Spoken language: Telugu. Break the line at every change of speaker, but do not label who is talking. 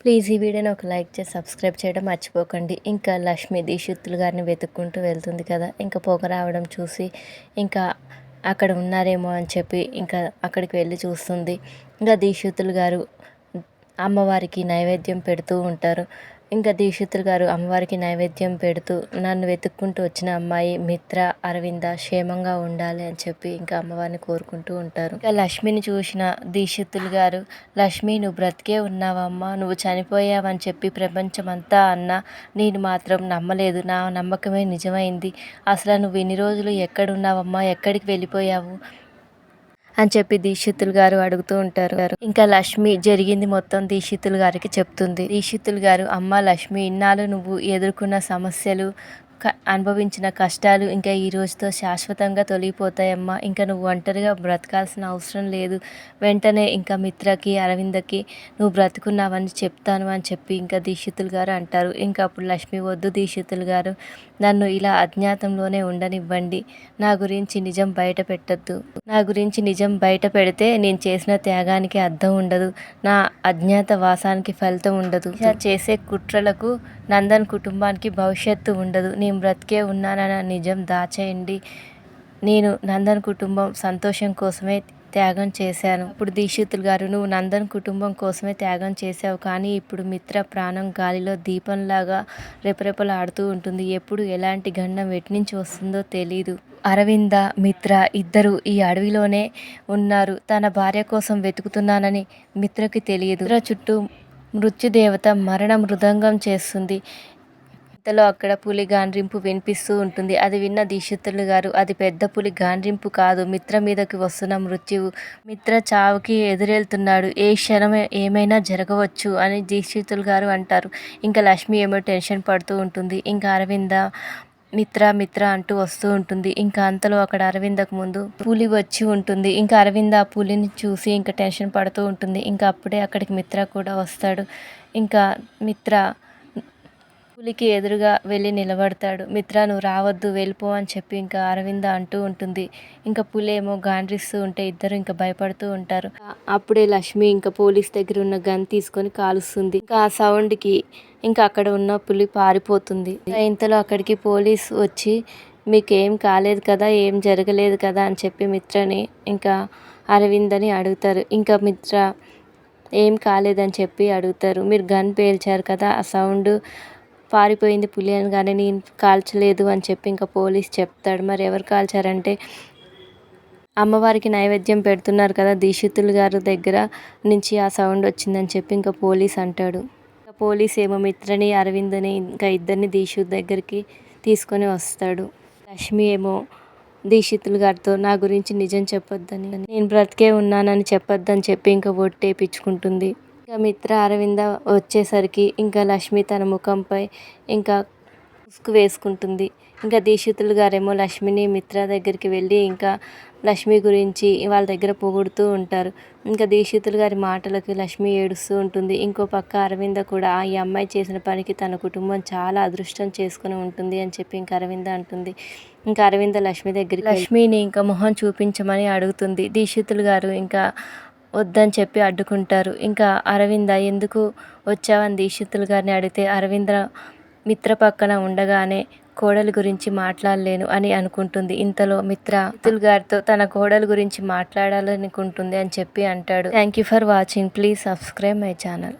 ప్లీజ్ ఈ వీడియోని ఒక లైక్ చేసి సబ్స్క్రైబ్ చేయడం మర్చిపోకండి. ఇంకా లక్ష్మి దీక్షితులు గారిని వెతుక్కుంటూ వెళ్తుంది కదా, ఇంకా పొగ రావడం చూసి ఇంకా అక్కడ ఉన్నారేమో అని చెప్పి ఇంకా అక్కడికి వెళ్ళి చూస్తుంది. ఇంకా దీక్షితులు గారు అమ్మవారికి నైవేద్యం పెడుతూ ఉంటారు. ఇంకా దీక్షితులు గారు అమ్మవారికి నైవేద్యం పెడుతూ నన్ను వెతుక్కుంటూ వచ్చిన అమ్మాయి మిత్ర, అరవింద క్షేమంగా ఉండాలి అని చెప్పి ఇంకా అమ్మవారిని కోరుకుంటూ ఉంటారు. ఇంకా లక్ష్మిని చూసిన దీక్షితులు గారు, లక్ష్మి నువ్వు బ్రతికే ఉన్నావమ్మా, నువ్వు చనిపోయావని చెప్పి ప్రపంచమంతా అన్నా నేను మాత్రం నమ్మలేదు. నా నమ్మకమే నిజమైంది. అసలు నువ్వు ఇన్ని రోజులు ఎక్కడున్నావమ్మా, ఎక్కడికి వెళ్ళిపోయావు అని చెప్పి దీక్షితులు గారు అడుగుతూ ఉంటారు. ఇంకా లక్ష్మి జరిగింది మొత్తం దీక్షితులు గారికి చెప్తుంది. దీక్షితులు గారు, అమ్మ లక్ష్మి, ఇన్నాళ్ళు నువ్వు ఎదుర్కొన్న సమస్యలు, అనుభవించిన కష్టాలు ఇంకా ఈ రోజుతో శాశ్వతంగా తొలగిపోతాయమ్మా. ఇంకా నువ్వు ఒంటరిగా బ్రతకాల్సిన అవసరం లేదు. వెంటనే ఇంకా మిత్రకి, అరవిందకి నువ్వు బ్రతుకున్నావని చెప్తాను అని చెప్పి ఇంకా దీక్షితులు గారు అంటారు. ఇంకా అప్పుడు లక్ష్మి, వద్దు దీక్షితులు గారు, నన్ను ఇలా అజ్ఞాతంలోనే ఉండనివ్వండి. నా గురించి నిజం బయట పెట్టద్దు. నా గురించి నిజం బయట పెడితే నేను చేసిన త్యాగానికి అర్థం ఉండదు. నా అజ్ఞాత వాసానికి ఫలితం ఉండదు. చేసే కుట్రలకు నందన్ కుటుంబానికి భవిష్యత్తు ఉండదు. నేను బ్రతికే ఉన్నానన్న నిజం దాచేయండి. నేను నందన్ కుటుంబం సంతోషం కోసమే త్యాగం చేశాను. ఇప్పుడు దీక్షితులు గారు, నువ్వు నందన్ కుటుంబం కోసమే త్యాగం చేశావు, కానీ ఇప్పుడు మిత్ర ప్రాణం గాలిలో దీపంలాగా రెపరెపలాడుతూ ఉంటుంది. ఎప్పుడు ఎలాంటి గండం ఎట్నుంచి వస్తుందో తెలీదు. అరవింద, మిత్ర ఇద్దరు ఈ అడవిలోనే ఉన్నారు. తన భార్య కోసం వెతుకుతున్నానని మిత్రకి తెలియదు. మిత్ర చుట్టూ మృత్యుదేవత మరణ మృదంగం చేస్తుంది. ఇంతలో అక్కడ పులి గాండ్రింపు వినిపిస్తూ ఉంటుంది. అది విన్న దీక్షితులు గారు, అది పెద్ద పులి గాండ్రింపు కాదు, మిత్ర మీదకి వస్తున్న మృత్యువు. మిత్ర చావుకి ఎదురెళ్తున్నాడు. ఏ క్షణం ఏమైనా జరగవచ్చు అని దీక్షితులు గారు అంటారు. ఇంకా లక్ష్మి ఏమో టెన్షన్ పడుతూ ఉంటుంది. ఇంకా అరవింద మిత్ర మిత్ర అంటూ వస్తూ ఉంటుంది. ఇంకా అంతలో అక్కడ అరవిందకు ముందు పులి వచ్చి ఉంటుంది. ఇంకా అరవింద ఆ పులిని చూసి ఇంకా టెన్షన్ పడుతూ ఉంటుంది. ఇంకా అప్పుడే అక్కడికి మిత్ర కూడా వస్తాడు. ఇంకా మిత్ర పులికి ఎదురుగా వెళ్ళి నిలబడతాడు. మిత్ర నువ్వు రావద్దు, వెళ్ళిపో అని చెప్పి ఇంకా అరవింద అంటూ ఉంటుంది. ఇంకా పులి ఏమో గాండ్రిస్తూ ఉంటే ఇద్దరు ఇంకా భయపడుతూ ఉంటారు. అప్పుడే లక్ష్మి ఇంకా పోలీస్ దగ్గర ఉన్న గన్ తీసుకొని కాలుస్తుంది. ఇంకా ఆ సౌండ్కి ఇంకా అక్కడ ఉన్న పులి పారిపోతుంది. ఇంతలో అక్కడికి పోలీస్ వచ్చి, మీకేం కాలేదు కదా, ఏం జరగలేదు కదా అని చెప్పి మిత్రని ఇంకా అరవిందని అడుగుతారు. ఇంకా మిత్ర ఏం కాలేదని చెప్పి అడుగుతారు. మీరు గన్ పేల్చారు కదా, ఆ సౌండ్ పారిపోయింది పులి అనగానే నేను కాల్చలేదు అని చెప్పి ఇంకా పోలీస్ చెప్తాడు. మరి ఎవరు కాల్చారంటే, అమ్మవారికి నైవేద్యం పెడుతున్నారు కదా దీక్షితులు గారు దగ్గర నుంచి ఆ సౌండ్ వచ్చిందని చెప్పి ఇంకా పోలీస్ అంటాడు. పోలీస్ ఏమో మిత్రని, అరవిందని ఇంకా ఇద్దరిని దీక్షిత్ దగ్గరికి తీసుకొని వస్తాడు. లక్ష్మి ఏమో దీక్షితులు గారితో నా గురించి నిజం చెప్పొద్దని, నేను బ్రతికే ఉన్నానని చెప్పొద్దని చెప్పి ఇంకా ఒట్టేపించుకుంటుంది. ఇంకా మిత్ర, అరవింద వచ్చేసరికి ఇంకా లక్ష్మి తన ముఖంపై ఇంకా ముసుగు వేసుకుంటుంది. ఇంకా దీక్షితులు గారేమో లక్ష్మిని మిత్ర దగ్గరికి వెళ్ళి ఇంకా లక్ష్మి గురించి వాళ్ళ దగ్గర పొగుడుతూ ఉంటారు. ఇంకా దీక్షితులు గారి మాటలకి లక్ష్మి ఏడుస్తూ ఉంటుంది. ఇంకో పక్క అరవింద కూడా ఈ అమ్మాయి చేసిన పనికి తన కుటుంబం చాలా అదృష్టం చేసుకుని ఉంటుంది అని చెప్పి ఇంకా అరవింద అంటుంది. ఇంకా అరవింద లక్ష్మి దగ్గరికి లక్ష్మిని ఇంకా మొహం చూపించమని అడుగుతుంది. దీక్షితులు గారు ఇంకా వద్దని చెప్పి అడ్డుకుంటారు. ఇంకా అరవింద ఎందుకు వచ్చావని దీక్షితులు గారిని అడిగితే, అరవింద మిత్ర పక్కన ఉండగానే కోడలి గురించి మాట్లాడలేను అని అనుకుంటుంది. ఇంతలో మిత్ర దీక్షితులు గారితో తన కోడలి గురించి మాట్లాడాలనుకుంటుంది అని చెప్పి అంటాడు. Thank you for watching. Please subscribe my channel.